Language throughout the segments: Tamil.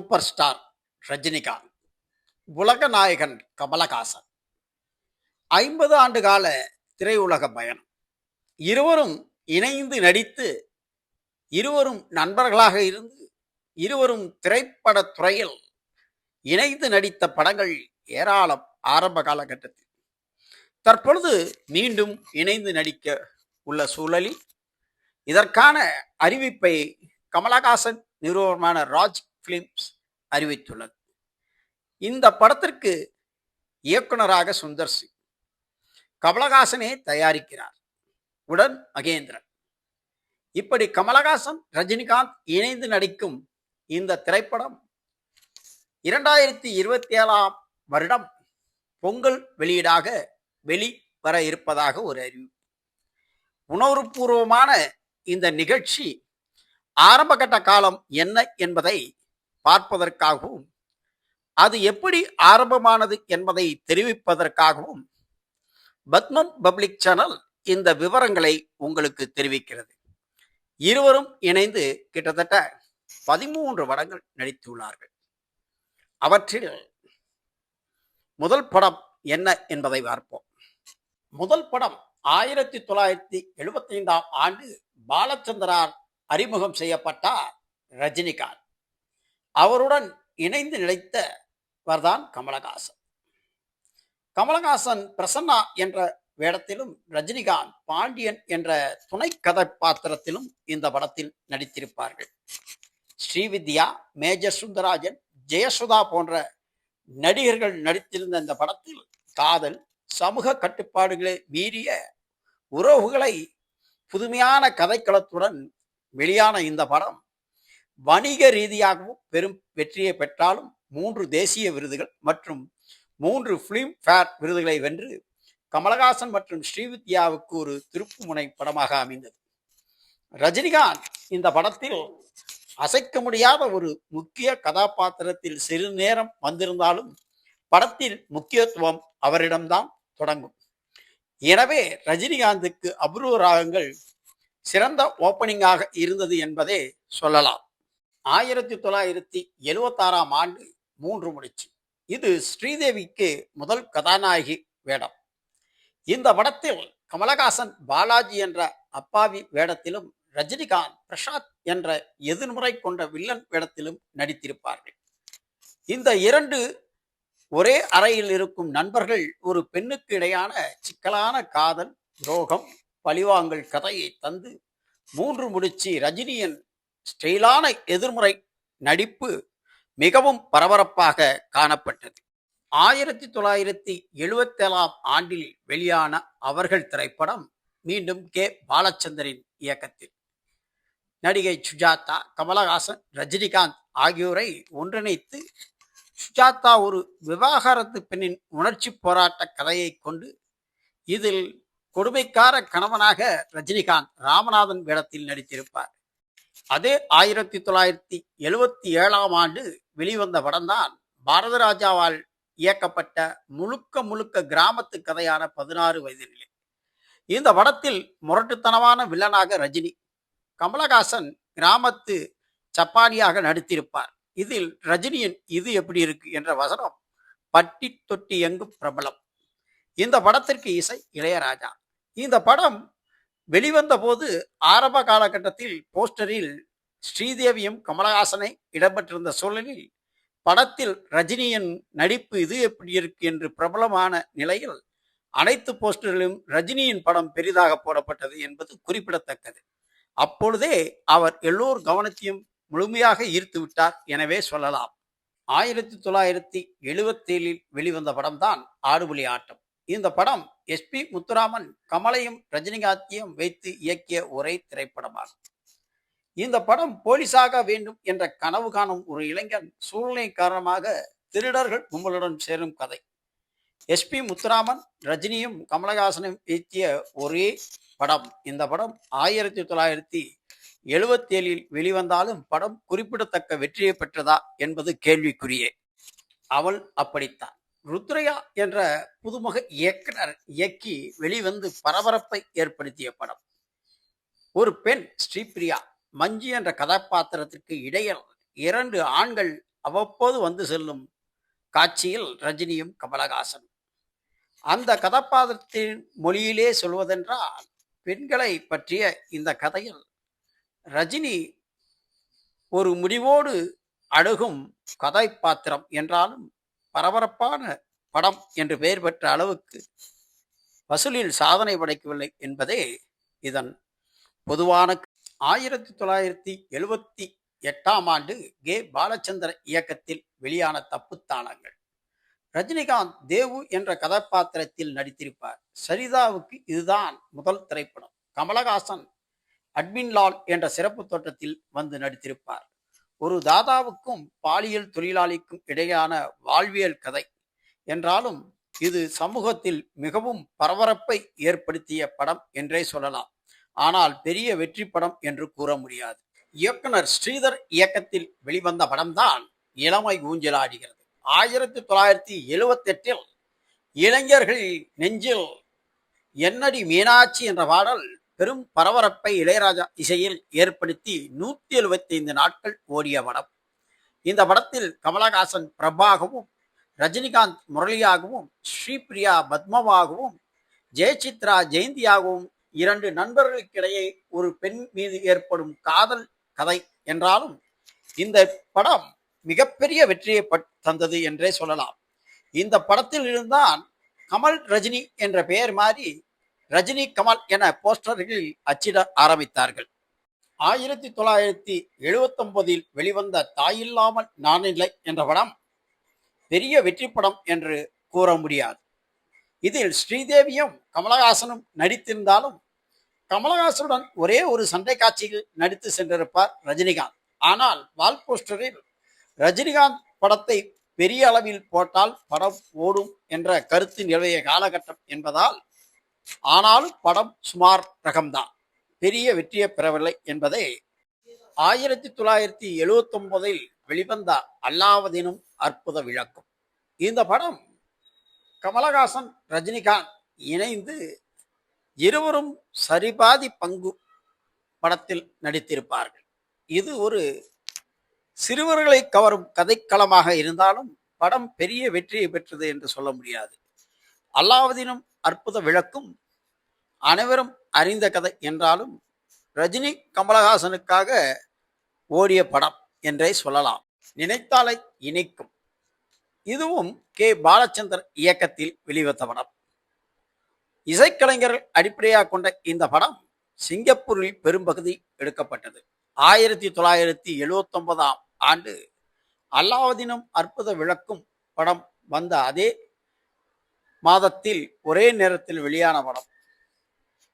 சூப்பர் ஸ்டார் ரஜினிகாந்த், உலக நாயகன் கமலஹாசன். 50 ஆண்டு கால திரையுலக பயணம். இருவரும் இணைந்து நடித்து, இருவரும் நண்பர்களாக இருந்து, இருவரும் திரைப்படத் துறையில் இணைந்து நடித்த படங்கள் ஏராளம். ஆரம்ப காலகட்டத்தில் தற்பொழுது மீண்டும் இணைந்து நடிக்க உள்ள சூழலில் இதற்கான அறிவிப்பை கமலஹாசன் நிறுவனமான ராஜ் பிலிம்ஸ் அறிவித்துள்ளது. இந்த படத்திற்கு இயக்குனராக சுந்தர் சி, கமலஹாசனே தயாரிக்கிறார், உடன் மகேந்திரன். இப்படி கமலஹாசன் ரஜினிகாந்த் இணைந்து நடிக்கும் இந்த திரைப்படம் 2027ஆம் வருடம் பொங்கல் வெளியீடாக வெளிவர இருப்பதாக ஒரு அறிவிப்பு. உணர்வுபூர்வமான இந்த நிகழ்ச்சி ஆரம்பகட்ட காலம் என்ன என்பதை பார்ப்பதற்காகவும், அது எப்படி ஆரம்பமானது என்பதை தெரிவிப்பதற்காகவும் பத்மம் பப்ளிக் சேனல் இந்த விவரங்களை உங்களுக்கு தெரிவிக்கிறது. இருவரும் இணைந்து கிட்டத்தட்ட 13 படங்கள் நடித்துள்ளார்கள். அவற்றில் முதல் படம் என்ன என்பதை பார்ப்போம். முதல் படம் 1975ஆம் ஆண்டு பாலச்சந்தரால் அறிமுகம் செய்யப்பட்டார் ரஜினிகாந்த். அவருடன் இணைந்து நடித்தவர்தான் கமலஹாசன். கமலஹாசன் பிரசன்னா என்ற வேடத்திலும், ரஜினிகாந்த் பாண்டியன் என்ற துணை கதாபாத்திரத்திலும் இந்த படத்தில் நடித்திருப்பார்கள். ஸ்ரீவித்யா, மேஜர் சுந்தராஜன், ஜெயசுதா போன்ற நடிகர்கள் நடித்திருந்த இந்த படத்தில் காதல், சமூக கட்டுப்பாடுகளை மீறிய உறவுகளை புதுமையான கதைக்களத்துடன் வெளியான இந்த படம் வணிக ரீதியாகவும் பெரும் வெற்றியை பெற்றாலும் 3 தேசிய விருதுகள் மற்றும் 3 பிலிம் ஃபேர் விருதுகளை வென்று கமலஹாசன் மற்றும் ஸ்ரீவித்யாவுக்கு ஒரு திருப்புமுனை படமாக அமைந்தது. ரஜினிகாந்த் இந்த படத்தில் அசைக்க முடியாத ஒரு முக்கிய கதாபாத்திரத்தில் சிறிது நேரம் வந்திருந்தாலும் படத்தில் முக்கியத்துவம் அவரிடம்தான் தொடங்கும். எனவே ரஜினிகாந்துக்கு அபூர்வ ராகங்கள் சிறந்த ஓப்பனிங்காக இருந்தது என்பதே சொல்லலாம். 1976ஆம் ஆண்டு 3 முடிச்சு. இது ஸ்ரீதேவிக்கு முதல் கதாநாயகி வேடம். இந்த படத்தில் கமலஹாசன் பாலாஜி என்ற அப்பாவி வேடத்திலும், ரஜினிகாந்த் பிரசாத் என்ற எதிர்முறை கொண்ட வில்லன் வேடத்திலும் நடித்திருப்பார்கள். இந்த 2 ஒரே அறையில் இருக்கும் நண்பர்கள் ஒரு பெண்ணுக்கு இடையான சிக்கலான காதல், துரோகம், பழிவாங்கல் கதையை தந்து 3 முடிச்சு ரஜினியின் ஸ்டைலான எதிர்முறை நடிப்பு மிகவும் பரபரப்பாக காணப்பட்டது. 1977ஆம் ஆண்டில் வெளியான அவர்கள் திரைப்படம் மீண்டும் கே. பாலச்சந்தரின் இயக்கத்தில். நடிகை சுஜாதா, கமலஹாசன், ரஜினிகாந்த் ஆகியோரை ஒன்றிணைத்து சுஜாதா ஒரு விவாகரத்து பெண்ணின் உணர்ச்சி போராட்ட கதையை கொண்டு, இதில் கொடுமைக்கார கணவனாக ரஜினிகாந்த் ராமநாதன் வேடத்தில் நடித்திருப்பார். அதே 1977ஆம் ஆண்டு வெளிவந்த படம்தான் பாரதராஜாவால் இயக்கப்பட்ட முழுக்க முழுக்க கிராமத்து கதையான 16 வயதிலே. இந்த படத்தில் முரட்டுத்தனமான வில்லனாக ரஜினி, கமலஹாசன் கிராமத்து சப்பானியாக நடித்திருப்பார். இதில் ரஜினியின் "இது எப்படி இருக்கு" என்ற வசனம் பட்டி தொட்டி எங்கும் பிரபலம். இந்த படத்திற்கு இசை இளையராஜா. இந்த படம் வெளிவந்த போது ஆரம்ப காலகட்டத்தில் போஸ்டரில் ஸ்ரீதேவியும் கமலஹாசனை இடம்பெற்றிருந்த சூழலில் படத்தில் ரஜினியின் நடிப்பு "இது எப்படி இருக்கு" என்று பிரபலமான நிலையில் அனைத்து போஸ்டரிலும் ரஜினியின் படம் பெரிதாக போடப்பட்டது என்பது குறிப்பிடத்தக்கது. அப்பொழுதே அவர் எல்லோர் கவனத்தையும் முழுமையாக ஈர்த்து விட்டார் எனவே சொல்லலாம். 1977இல் வெளிவந்த படம்தான் ஆடுபுலி ஆட்டம். இந்த படம் SP முத்துராமன் கமலையும் ரஜினிகாந்தையும் வைத்து இயக்கிய ஒரே திரைப்படமாகும். இந்த படம் போலீஸாக வேண்டும் என்ற கனவு காணும் ஒரு இளைஞன் சூழ்நிலை காரணமாக திருடர்கள் கும்பலுடன் சேரும் கதை. SP முத்துராமன், ரஜினியும் கமலஹாசனும் இயக்கிய ஒரே படம். இந்த படம் 1977இல் வெளிவந்தாலும் படம் குறிப்பிடத்தக்க வெற்றியை பெற்றதா என்பது கேள்விக்குரியே. அவள் அப்படித்தான் ருத்ரையா என்ற புதுமுக இயக்குனர் இயக்கி வெளிவந்து பரபரப்பை ஏற்படுத்திய படம். ஒரு பெண் ஸ்ரீபிரியா, மஞ்சு என்ற கதாபாத்திரத்திற்கு இடையில் 2 ஆண்கள் அவ்வப்போது வந்து செல்லும் காட்சியில் ரஜினியும் கமலஹாசன். அந்த கதாபாத்திரத்தின் மொழியிலே சொல்வதென்றால், பெண்களை பற்றிய இந்த கதையில் ரஜினி ஒரு முடிவோடு அணுகும் கதாபாத்திரம் என்றாலும், பரபரப்பான படம் என்று பெயர் பெற்ற அளவுக்கு வசூலில் சாதனை படைக்கவில்லை என்பதே இதன் பொதுவான. 1978ஆம் ஆண்டு கே. பாலச்சந்தர் இயக்கத்தில் வெளியான தப்புத்தாளங்கள். ரஜினிகாந்த் தேவு என்ற கதாபாத்திரத்தில் நடித்திருப்பார். சரிதாவுக்கு இதுதான் முதல் திரைப்படம். கமலஹாசன் அட்மின்லால் என்ற சிறப்பு தோற்றத்தில் வந்து நடித்திருப்பார். ஒரு தாதாவுக்கும் பாலியல் தொழிலாளிக்கும் இடையான வாழ்வியல் கதை என்றாலும், இது சமூகத்தில் மிகவும் பரபரப்பை ஏற்படுத்திய படம் என்றே சொல்லலாம். ஆனால் பெரிய வெற்றி படம் என்று கூற முடியாது. இயக்குனர் ஸ்ரீதர் இயக்கத்தில் வெளிவந்த படம்தான் இளமை ஊஞ்சலாடுகிறது. 1978இல் இளைஞர்கள் நெஞ்சில் என்னடி மீனாட்சி என்ற பாடல் பெரும் பரபரப்பை இளையராஜா இசையில் ஏற்படுத்தி 175 நாட்கள் ஓடிய படம். இந்த படத்தில் கமலஹாசன் பிரபாகவும், ரஜினிகாந்த் முரளியாகவும், ஸ்ரீபிரியா பத்மவாகவும், ஜெயசித்ரா ஜெயந்தியாகவும் 2 நண்பர்களுக்கிடையே ஒரு பெண் மீது ஏற்படும் காதல் கதை என்றாலும், இந்த படம் மிகப்பெரிய வெற்றியை தந்தது என்றே சொல்லலாம். இந்த படத்தில் இருந்தான் கமல் ரஜினி என்ற பெயர் மாறி ரஜினி கமல் என போஸ்டர்களில் அச்சிட ஆரம்பித்தார்கள். 1979இல் வெளிவந்த தாயில்லாமல் நானில்லை என்ற படம் பெரிய வெற்றி படம் என்று கூற முடியாது. இதில் ஸ்ரீதேவியும் கமலஹாசனும் நடித்திருந்தாலும், கமலஹாசனுடன் ஒரே ஒரு சண்டை காட்சியில் நடித்து சென்றிருப்பார் ரஜினிகாந்த். ஆனால் வால் போஸ்டரில் ரஜினிகாந்த் படத்தை பெரிய அளவில் போட்டால் படம் ஓடும் என்ற கருத்து நிலவிய காலகட்டம் என்பதால், ஆனாலும் படம் சுமார் ரகம்தான், பெரிய வெற்றியை பெறவில்லை என்பதே. 1979இல் வெளிவந்த அல்லாவுதீனும் அற்புத விளக்கும். இந்த படம் கமலஹாசன் ரஜினிகாந்த் இணைந்து இருவரும் சரிபாதி பங்கு படத்தில் நடித்திருப்பார்கள். இது ஒரு சிறுவர்களை கவரும் கதைக்களமாக இருந்தாலும் படம் பெரிய வெற்றியை பெற்றது என்று சொல்ல முடியாது. அல்லாவுதீனும் அற்புத விளக்கும் அனைவரும் அறிந்த கதை என்றாலும், ரஜினி கமலஹாசனுக்காக ஓடிய படம் என்றே சொல்லலாம். நினைத்தாலை இணைக்கும். இதுவும் கே. பாலச்சந்தர் இயக்கத்தில் வெளிவந்த படம். இசைக்கலைஞர்கள் அடிப்படையாக கொண்ட இந்த படம் சிங்கப்பூரில் பெரும்பகுதி எடுக்கப்பட்டது. 1979ஆம் ஆண்டு அல்லாவுதீனும் அற்புத விளக்கும் படம் வந்த அதே மாதத்தில் ஒரே நேரத்தில் வெளியான படம்.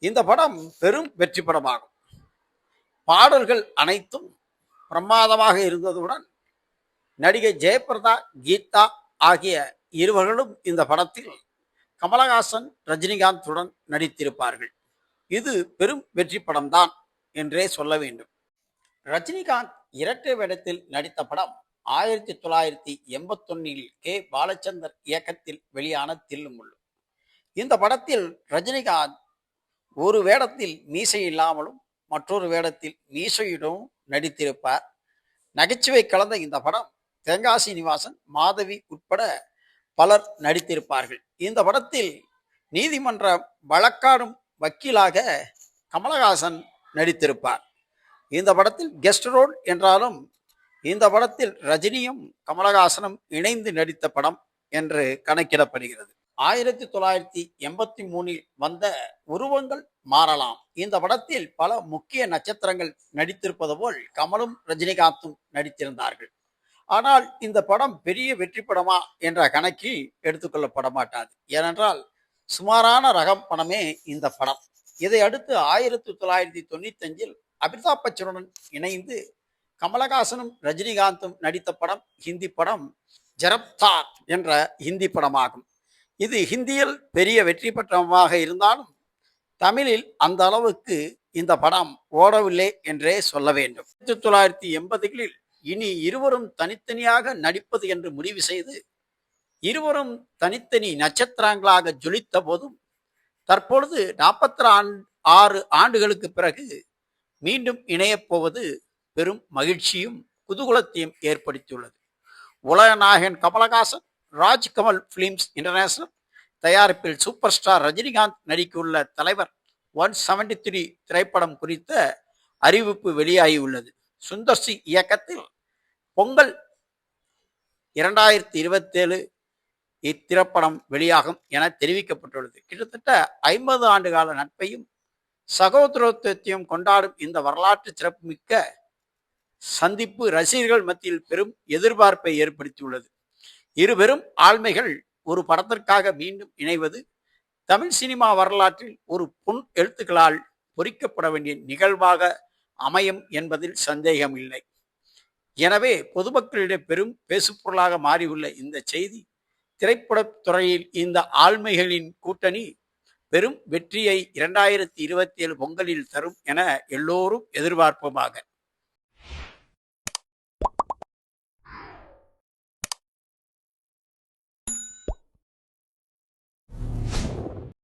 இந்த படம் பெரும் வெற்றி படமாகும். பாடல்கள் அனைத்தும் பிரமாதமாக இருந்ததுடன், நடிகை ஜெயபிரதா, கீதா ஆகிய இருவர்களும் இந்த படத்தில் கமலஹாசன் ரஜினிகாந்துடன் நடித்திருப்பார்கள். இது பெரும் வெற்றி படம்தான் என்றே சொல்ல வேண்டும். ரஜினிகாந்த் இரட்டை வேடத்தில் நடித்த படம் 1981இல் கே. பாலச்சந்தர் இயக்கத்தில் வெளியான தில்லுமுள்ளு. இந்த படத்தில் ரஜினிகாந்த் ஒரு வேடத்தில் மீசை இல்லாமலும் மற்றொரு வேடத்தில் மீசையுடனும் நடித்திருப்பார். நகைச்சுவை கலந்த இந்த படம் தென்காசி சீனிவாசன், மாதவி உட்பட பலர் நடித்திருப்பார்கள். இந்த படத்தில் நீதிமன்ற வழக்காடும் வக்கீலாக கமலஹாசன் நடித்திருப்பார். இந்த படத்தில் கெஸ்ட் ரோல் என்றாலும், இந்த படத்தில் ரஜினியும் கமலஹாசனும் இணைந்து நடித்த படம் என்று கணக்கிடப்படுகிறது. 1983இல் வந்த உருவங்கள் மாறலாம். இந்த படத்தில் பல முக்கிய நட்சத்திரங்கள் நடித்திருப்பது போல் கமலும் ரஜினிகாந்தும் நடித்திருந்தார்கள். ஆனால் இந்த படம் பெரிய வெற்றி படமா என்ற கணக்கில் எடுத்துக்கொள்ளப்பட மாட்டாது. ஏனென்றால் சுமாரான ரகம் படமே இந்த படம். இதை அடுத்து 1995இல் அமிதாப் பச்சனுடன் இணைந்து கமலஹாசனும் ரஜினிகாந்தும் நடித்த படம் ஹிந்தி படம் ஜரப்தார் என்ற ஹிந்தி படமாகும். இது ஹிந்தியில் பெரிய வெற்றி பெற்றமாக இருந்தாலும் தமிழில் அந்த அளவுக்கு இந்த படம் ஓடவில்லை என்றே சொல்ல வேண்டும். 1980களில் இனி இருவரும் தனித்தனியாக நடிப்பது என்று முடிவு செய்து இருவரும் தனித்தனி நட்சத்திரங்களாக ஜொலித்த போதும், தற்பொழுது 46 ஆண்டுகளுக்கு பிறகு மீண்டும் இணையப் போவது பெரும் மகிழ்ச்சியும் குதூகலத்தையும் ஏற்படுத்தியுள்ளது. உலகநாயகன் கமலஹாசன், ராஜ்கமல் பிலிம்ஸ் இன்டர்நேஷனல் தயாரிப்பில் சூப்பர் ஸ்டார் ரஜினிகாந்த் நடிக்கவுள்ள தலைவர் 173 திரைப்படம் குறித்த அறிவிப்பு வெளியாகியுள்ளது. சுந்தர் சி இயக்கத்தில் பொங்கல் 2027 இத்திரைப்படம் வெளியாகும் என தெரிவிக்கப்பட்டுள்ளது. கிட்டத்தட்ட 50 ஆண்டுகால நட்பையும் சகோதரத்துவத்தையும் கொண்டாடும் இந்த வரலாற்று சிறப்புமிக்க சந்திப்பு ரசிகர்கள் மத்தியில் பெரும் எதிர்பார்ப்பை ஏற்படுத்தியுள்ளது. இருபெரும் ஆளுமைகள் ஒரு படத்திற்காக மீண்டும் இணைவது தமிழ் சினிமா வரலாற்றில் ஒரு பொன் எழுத்துக்களால் பொறிக்கப்பட வேண்டிய நிகழ்வாக அமையும் என்பதில் சந்தேகம் இல்லை. எனவே பொதுமக்களிடம் பெரும் பேசுபொருளாக மாறியுள்ள இந்த செய்தி திரைப்படத் துறையில் இந்த ஆளுமைகளின் கூட்டணி பெரும் வெற்றியை 2027 பொங்கலில் தரும் என எல்லோரும் எதிர்பார்ப்போமாக.